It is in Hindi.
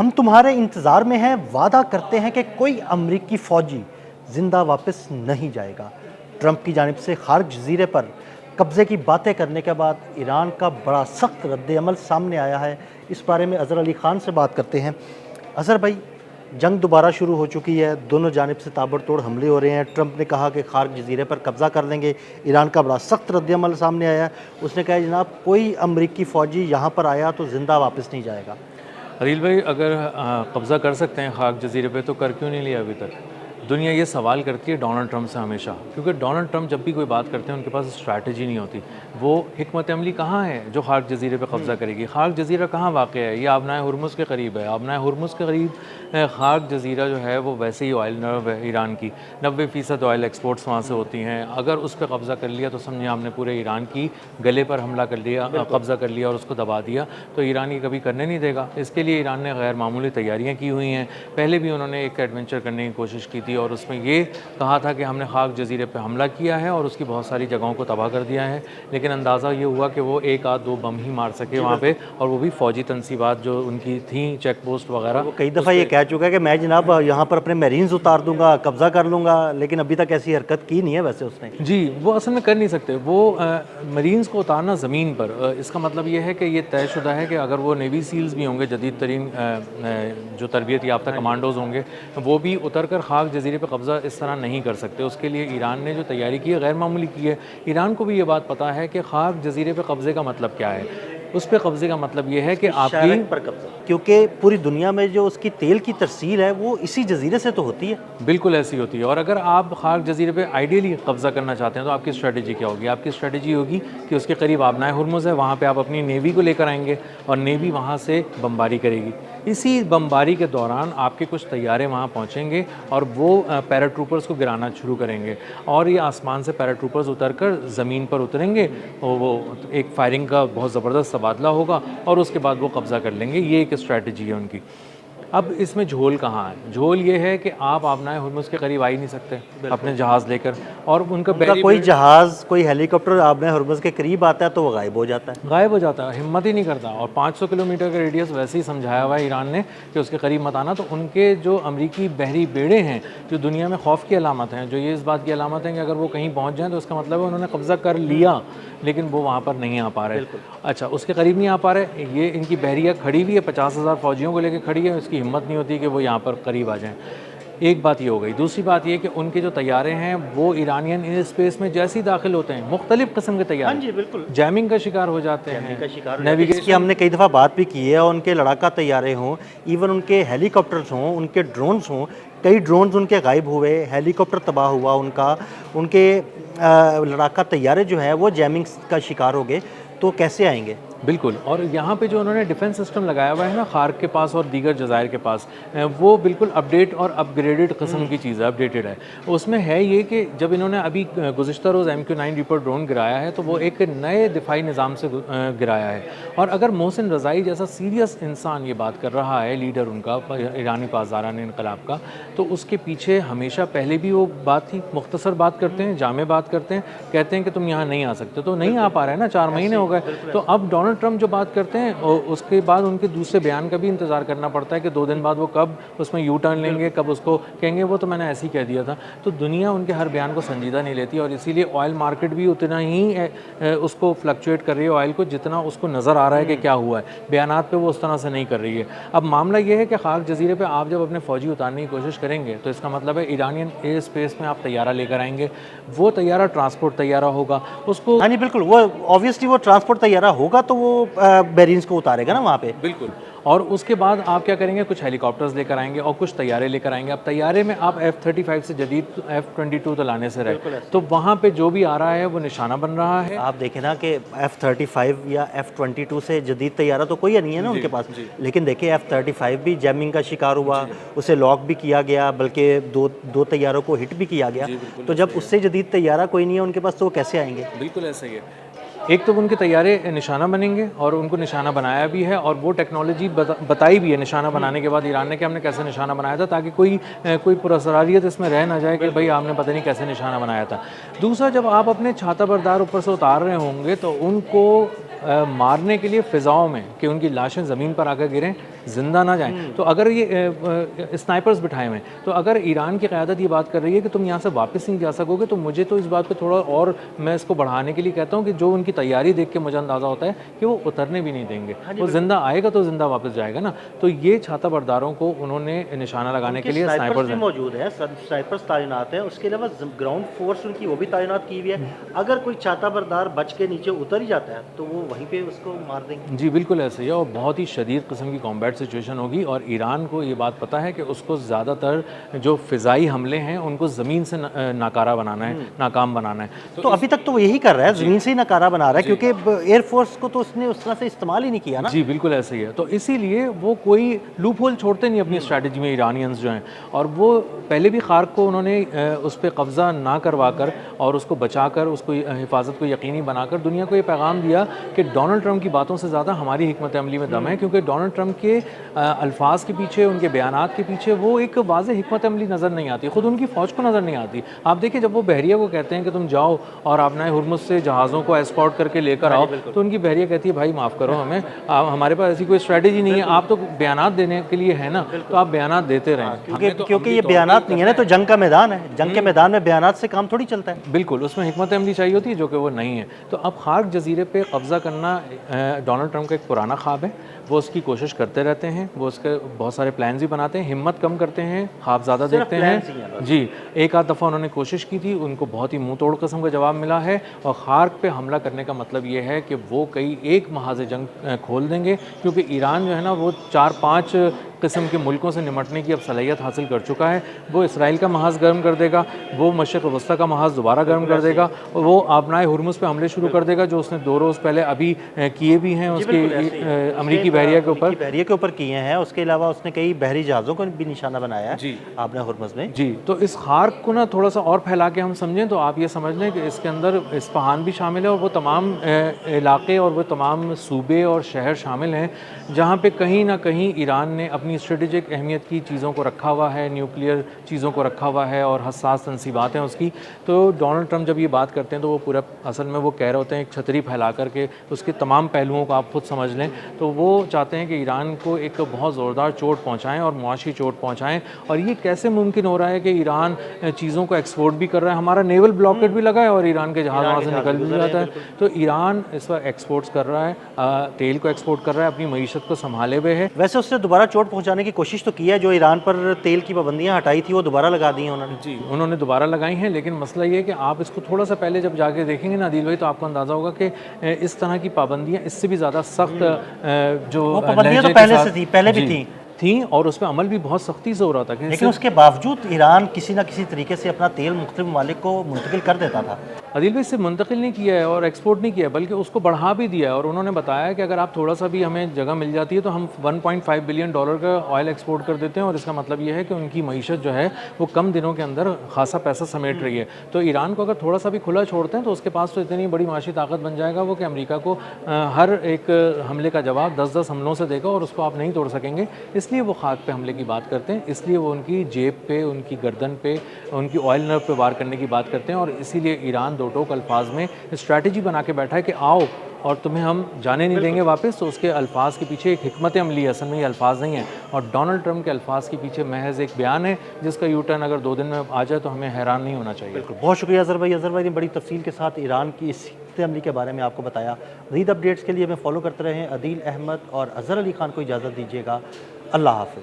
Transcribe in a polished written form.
हम तुम्हारे इंतज़ार में हैं, वादा करते हैं कि कोई अमरीकी फ़ौजी ज़िंदा वापस नहीं जाएगा। ट्रंप की जानिब से खार्क जज़ीरे पर कब्ज़े की बातें करने के बाद ईरान का बड़ा सख्त रद्द-ए-अमल सामने आया है। इस बारे में अज़हर अली ख़ान से बात करते हैं। अज़हर भाई, जंग दोबारा शुरू हो चुकी है, दोनों जानिब से ताबड़तोड़ हमले हो रहे हैं। ट्रंप ने कहा कि खार्क जज़ीरे पर कब्ज़ा कर लेंगे। ईरान का बड़ा सख्त रद्द-ए-अमल सामने आया है। उसने कहा जनाब कोई अमरीकी फ़ौजी यहाँ पर आया तो ज़िंदा वापस नहीं जाएगा। अरील भाई, अगर कब्ज़ा कर सकते हैं खाक जज़ीरे पे तो कर क्यों नहीं लिया अभी तक? दुनिया ये सवाल करती है डोनाल्ड ट्रंप से हमेशा, क्योंकि डोनाल्ड ट्रंप जब भी कोई बात करते हैं उनके पास स्ट्रैटेजी नहीं होती। वो हिकमत अमली कहाँ है जो खाक जज़ीरे पे कब्ज़ा करेगी? खाक जज़ीरा कहाँ वाक़ है? ये आबनाए हुर्मुज़ के करीब है। आबनाए हुर्मुज़ के करीब खाक जज़ीरा जो है वो वैसे ही ऑयल नर्व है ईरान की। 90% ऑयल एक्सपोर्ट्स वहाँ से होती हैं। अगर उस पर कब्ज़ा कर लिया तो समझिए हमने पूरे ईरान की गले पर हमला कर लिया, कब्ज़ा कर लिया और उसको दबा दिया, तो ईरान ये कभी करने नहीं देगा। इसके लिए ईरान ने गैर मामूली तैयारियाँ की हुई हैं। पहले भी उन्होंने एक एडवेंचर करने की कोशिश की थी और उसमें ये कहा था कि हमने खाक जज़ीरे पे हमला किया है और उसकी बहुत सारी जगहों को तबाह कर दिया है, लेकिन अंदाज़ा ये हुआ कि वो एक आध दो बम ही मार सके वहाँ पे, और वो भी फ़ौजी तनसीबात जो उनकी थी, चेक पोस्ट वगैरह। वो कई दफ़ा ये कह चुका है कि मैं जनाब यहाँ पर अपने मैरीन्स उतार दूंगा, कब्ज़ा कर लूँगा, लेकिन अभी तक ऐसी हरकत की नहीं है वैसे उसने। जी, वो असल में कर नहीं सकते। वो मरीन्स को उतारना ज़मीन पर, इसका मतलब ये है कि ये तयशुदा है कि अगर वो नेवी सील्स भी होंगे, जदीद तरीन जो तरबियत याफ्ता कमांडोज़ होंगे, वो भी उतर कर खाक जज़ीरे पे कब्ज़ा इस तरह नहीं कर सकते। उसके लिए ईरान ने जो तैयारी की है गैर मामूली की है। ईरान को भी ये बात पता है कि खाक जज़ीरे पे कब्ज़े का मतलब क्या है। उस पे कब्ज़े का मतलब ये है कि आपकी पर कब्ज़ा, क्योंकि पूरी दुनिया में जो उसकी तेल की तरसील है वो इसी जज़ीरे से तो होती है। बिल्कुल ऐसी होती है। और अगर आप खाक जज़ीरे पे आइडियली कब्ज़ा करना चाहते हैं तो आपकी स्ट्रैटेजी क्या होगी? आपकी स्ट्रैटेजी होगी कि उसके करीब आबनाए हुर्मुज़ है, वहाँ पे आप अपनी नेवी को लेकर आएंगे और नेवी वहाँ से बमबारी करेगी। इसी बमबारी के दौरान आपके कुछ तैयारे वहाँ पहुँचेंगे और वो पैराट्रूपर्स को गिराना शुरू करेंगे, और ये आसमान से पैराट्रूपर्स उतर कर ज़मीन पर उतरेंगे और वो एक फायरिंग का बहुत ज़बरदस्त तबादला होगा और उसके बाद वो कब्ज़ा कर लेंगे। ये एक स्ट्रैटेजी है उनकी। अब इसमें झोल कहाँ है? झोल ये है कि आप आबनाए हुर्मुज़ के करीब आ ही नहीं सकते अपने जहाज़ लेकर, और उनका कोई जहाज़, कोई हेलीकॉप्टर आबनाए हुर्मुज़ के करीब आता है तो वो गायब हो जाता है। गायब हो जाता है, हिम्मत ही नहीं करता। और 500 किलोमीटर का रेडियस वैसे ही समझाया हुआ है ईरान ने कि उसके करीब मत आना। तो उनके जो अमरीकी बहरी बेड़े हैं, जो दुनिया में खौफ की अलामत हैं, जो ये इस बात की अलामत है कि अगर वो कहीं पहुँच जाएँ तो उसका मतलब है उन्होंने कब्ज़ा कर लिया, लेकिन वो वहाँ पर नहीं आ पा रहे। अच्छा, उसके करीब नहीं आ पा रहे। ये इनकी बहरिया खड़ी हुई है, 50,000 फ़ौजियों को लेकर खड़ी है, इसकी हिम्मत नहीं होती कि वो यहाँ पर करीब आ जाएँ। एक बात ये हो गई। दूसरी बात ये कि उनके जो तैयारे हैं वो ईरानियन एयर स्पेस में जैसे ही दाखिल होते हैं, मुख्तलिफ़ किस्म के तैयारे, हाँ जी, बिल्कुल जैमिंग का शिकार हो जाते हैं, इसकी हमने कई दफ़ा बात भी की है। और उनके लड़ाका तैयारे हों, इवन उनके हेलीकॉप्टर्स हों, उनके ड्रोन्स हों, कई ड्रोन्स उनके गायब हुए, हेलीकॉप्टर तबाह हुआ उनका, उनके लड़ाका तैयारे जो है वो जैमिंग का शिकार हो गए, तो कैसे आएंगे? बिल्कुल। और यहाँ पे जो उन्होंने डिफेंस सिस्टम लगाया हुआ है ना खार्क के पास और दीगर जज़ायर के पास, वो बिल्कुल अपडेट और अपग्रेडेड किस्म की चीज़ है, अपडेटेड है। उसमें है ये कि जब इन्होंने अभी गुज़िश्ता रोज़ MQ-9 रीपर ड्रोन गिराया है तो वो एक नए दिफाई निज़ाम से गिराया है। और अगर मोहसिन रज़ाई जैसा सीरियस इंसान ये बात कर रहा है, लीडर उनका ईरानी पासदारान इनकलाब का, तो उसके पीछे हमेशा पहले भी वो बात थी। मुख्तसर बात करते हैं, जामे बात करते हैं, कहते हैं कि तुम यहाँ नहीं आ सकते, तो नहीं आ पा रहे हैं ना, 4 महीने हो गए। तो अब डोनाल्ड ट्रंप जो बात करते हैं उसके बाद उनके दूसरे बयान का भी इंतज़ार करना पड़ता है कि 2 दिन बाद वो कब उसमें यू टर्न लेंगे, कब उसको कहेंगे वो तो मैंने ऐसे ही कह दिया था। तो दुनिया उनके हर बयान को संजीदा नहीं लेती, और इसीलिए ऑयल मार्केट भी उतना ही उसको फ्लक्चुएट कर रही है ऑयल को जितना उसको नज़र आ रहा है कि क्या हुआ है। बयानात पे वो उस तरह से नहीं कर रही है। अब मामला ये है कि खाक जज़ीरे पे आप जब अपने फ़ौजी उतारने की कोशिश करेंगे तो इसका मतलब है ईरानियन एयर स्पेस में आप तैयारा लेकर आएंगे। वो तैयारा ट्रांसपोर्ट तैयारा होगा, उसको हाँ जी, बिल्कुल। वो ऑब्वियसली वो ट्रांसपोर्ट तैयारा होगा तो वो बेरिंस को उतारेगा ना वहाँ पे। बिल्कुल। और उसके बाद आप क्या करेंगे? कुछ हेलीकॉप्टर्स लेकर आएंगे और कुछ तैयारे लेकर आएंगे। अब तैयारे में आप F-35 से जदीद F-22 तो लाने से रहे, तो वहाँ पे जो भी आ रहा है वो निशाना बन रहा है। आप देखें ना कि F-35 या F-22 से जदीद तैयारा तो कोई नहीं है ना उनके पास, लेकिन देखिए F-35 भी जैमिंग का शिकार हुआ, उसे लॉक भी किया गया, बल्कि दो तैयारों को हिट भी किया गया। तो जब उससे जदीद तैयारा कोई नहीं है उनके पास तो वो कैसे आएंगे? बिल्कुल ऐसा ही है। एक तो उनके तैयारे निशाना बनेंगे और उनको निशाना बनाया भी है, और वो टेक्नोलॉजी बताई भी है निशाना बनाने के बाद ईरान ने कि हमने कैसे निशाना बनाया था, ताकि कोई पुरअसरारियत इसमें रह ना जाए कि भाई आपने पता नहीं कैसे निशाना बनाया था। दूसरा, जब आप अपने छाता बरदार ऊपर से उतार रहे होंगे तो उनको मारने के लिए फ़िज़ाओं में कि उनकी लाशें ज़मीन पर आकर गिरें, जिंदा ना जाएं। तो अगर ये स्नाइपर्स बिठाए हुए हैं, तो अगर ईरान की क़यादत ये बात कर रही है कि तुम यहाँ से वापस नहीं जा सकोगे, तो मुझे तो इस बात पे थोड़ा और मैं इसको बढ़ाने के लिए कहता हूँ कि जो उनकी तैयारी देख के मुझे अंदाज़ा होता है कि वो उतरने भी नहीं देंगे। वो जिंदा आएगा तो जिंदा वापस जाएगा ना। तो ये छाता बरदारों को उन्होंने निशाना लगाने के लिए स्नाइपर्स भी मौजूद हैं, स्नाइपर्स तैनात हैं, उसके अलावा ग्राउंड फोर्स उनकी वो भी तैनात की हुई है। अगर कोई छाता बरदार बच के नीचे उतर ही जाता है तो वो वहीं पे उसको मार देंगे। जी बिल्कुल ऐसे ही है, और बहुत ही शदीद किस्म की कॉम्बैट सिचुएशन होगी। और ईरान को ये बात पता है कि उसको ज़्यादातर जो फ़िज़ाई हमले हैं उनको ज़मीन से नाकारा बनाना है, नाकाम बनाना है। तो अभी तक तो वो यही कर रहा है, ज़मीन से ही नकारा बना रहा है, क्योंकि एयरफोर्स को तो उसने उस तरह से इस्तेमाल ही नहीं किया ना। जी बिल्कुल ऐसे ही है। तो इसीलिए वो कोई लूप होल छोड़ते नहीं अपनी स्ट्रैटेजी में ईरानियंस जो हैं। और वो पहले भी खार्क को उन्होंने उस पर कब्ज़ा ना करवा कर और उसको बचा कर, उसको हिफाजत को यकीनी बनाकर दुनिया को ये पैगाम दिया कि डोनाल्ड ट्रंप की बातों से ज़्यादा हमारी हिकमत अमली में दम है। क्योंकि डोनाल्ड ट्रंप के अल्फाज के पीछे, उनके बयानात के पीछे वो एक वाज़ेह हिकमत अमली नज़र नहीं आती, ख़ुद उनकी फ़ौज को नज़र नहीं आती। आप देखिए, जब वो बहरिया को कहते हैं कि तुम जाओ और आपने हुर्मुज़ से जहाज़ों को एस्कॉर्ट करके लेकर आओ, तो उनकी बहरिया कहती है भाई माफ़ करो हमें, हमारे पास ऐसी कोई स्ट्रैटेजी नहीं है। आप तो बयानात देने के लिए है ना, तो आप बयानात देते रहें। क्योंकि ये बयानात नहीं है ना, तो जंग का मैदान है, जंग के मैदान में बयानात से काम थोड़ी चलता है। बिल्कुल, उसमें हिकमत अमली चाहिए होती है, जो कि वो नहीं है। तो अब खार्क जजीरे पे कब्ज़ा करना डोनाल्ड ट्रंप का एक पुराना ख्वाब है। वो उसकी कोशिश करते रहते हैं, वो उसके बहुत सारे प्लान्स भी बनाते हैं, हिम्मत कम करते हैं, ख्वाब ज़्यादा देखते हैं। जी, एक आध दफ़ा उन्होंने कोशिश की थी, उनको बहुत ही मुंह तोड़ किस्म का जवाब मिला है। और खार्क पे हमला करने का मतलब ये है कि वो कई एक महाज़ जंग खोल देंगे, क्योंकि ईरान जो है ना वो 4-5 किस्म के मुल्कों से निमटने की अब सलाहियत हासिल कर चुका है। वो इसराइल का महाज़ गर्म कर देगा, वो मशरिक़ वस्ता का महाज़ दोबारा गर्म कर देगा, और वो आबनाए हुर्मुज़ पे हमले शुरू कर देगा, जो उसने 2 रोज़ पहले अभी किए भी हैं उसके अमरीकी बहरिया के ऊपर किए हैं। उसके अलावा उसने कई बहरी जहाज़ों को भी निशाना बनाया है जी आबनाए हुर्मुज़ में। जी, तो इस खार्क को ना थोड़ा सा और फैला के हम समझें तो आप ये समझ लें कि इसके अंदर इस्फहान भी शामिल है, और वो तमाम इलाके और वो तमाम सूबे और शहर शामिल हैं जहाँ पे कहीं ना कहीं ईरान ने अपनी स्ट्रेटेजिक अहमियत की चीज़ों को रखा हुआ है, न्यूक्लियर चीज़ों को रखा हुआ है, और हसास तनसीबात हैं उसकी। तो डोनाल्ड ट्रंप जब ये बात करते हैं तो वो पूरा असल में वो कह रहे होते हैं, एक छतरी फैला करके उसके तमाम पहलुओं को आप खुद समझ लें, तो वो चाहते हैं कि ईरान को एक बहुत ज़ोरदार चोट पहुँचाएँ और मुआशी चोट पहुँचाएँ। और ये कैसे मुमकिन हो रहा है कि ईरान चीज़ों को एक्सपोर्ट भी कर रहा है, हमारा नेवल ब्लॉकेट भी लगा है और ईरान के जहाज़ वहाँ से निकल भी जाता है। तो ईरान इस वक्त एक्सपोर्ट्स कर रहा है, तेल को एक्सपोर्ट कर रहा है, अपनी मईशत को संभाले हुए है। वैसे उसने दोबारा चोट पहुंचाने की कोशिश तो की है, जो ईरान पर तेल की पाबंदियां हटाई थी वो दोबारा लगा दी हैं उन्होंने। जी, उन्होंने दोबारा लगाई हैं, लेकिन मसला ये है कि आप इसको थोड़ा सा पहले जब जाके देखेंगे ना आदिल भाई, तो आपको अंदाज़ा होगा कि इस तरह की पाबंदियाँ इससे भी ज़्यादा सख्त जो पाबंदियाँ तो पहले से थी, पहले भी थी, और उसमें अमल भी बहुत सख्ती से हो रहा था। लेकिन उसके बावजूद ईरान किसी न किसी तरीके से अपना तेल मुख्तलिफ ममालिक को मुंतकिल कर देता था। अदिल भाई, सिर्फ मुंतकिल नहीं किया है और एक्सपोर्ट नहीं किया है, बल्कि उसको बढ़ा भी दिया है। और उन्होंने बताया कि अगर आप थोड़ा सा भी हमें जगह मिल जाती है तो हम $1.5 बिलियन का ऑयल एक्सपोर्ट कर देते हैं। और इसका मतलब ये है कि उनकी मईशत जो है वो कम दिनों के अंदर खासा पैसा समेट रही है। तो ईरान को अगर थोड़ा सा भी खुला छोड़ते हैं तो उसके पास तो इतनी बड़ी माशी ताकत बन जाएगा वो कि अमेरिका को हर एक हमले का जवाब 10-10 हमलों से देगा, और उसको आप नहीं तोड़ सकेंगे। इसलिए वो खाक पे हमले की बात करते हैं, इसलिए वो उनकी जेब पे, उनकी गर्दन पे, उनकी ऑयल नर्व पे वार करने की बात करते हैं। और इसीलिए ईरान दो टोक अल्फाज में स्ट्रैटेजी बना के बैठा है कि आओ और तुम्हें हम जाने नहीं देंगे वापस। तो उसके अल्फाज के पीछे एक हिकमत अमली है, असल में ये अल्फाज नहीं है। और डोनाल्ड ट्रंप के अल्फाज के पीछे महज एक बयान है जिसका यू टर्न अगर 2 दिन में आ जाए तो हमें हैरान नहीं होना चाहिए। बिल्कुल, बहुत शुक्रिया अज़हर भाई। अज़हर भाई ने बड़ी तफसील के साथ ईरान की इस हिकमत अमली के बारे में आपको बताया। मज़ीद अपडेट्स के लिए हमें फॉलो करते रहें। अदील अहमद और अज़हर अली खान को इजाज़त दीजिएगा। अल्लाह हाफ़िज़।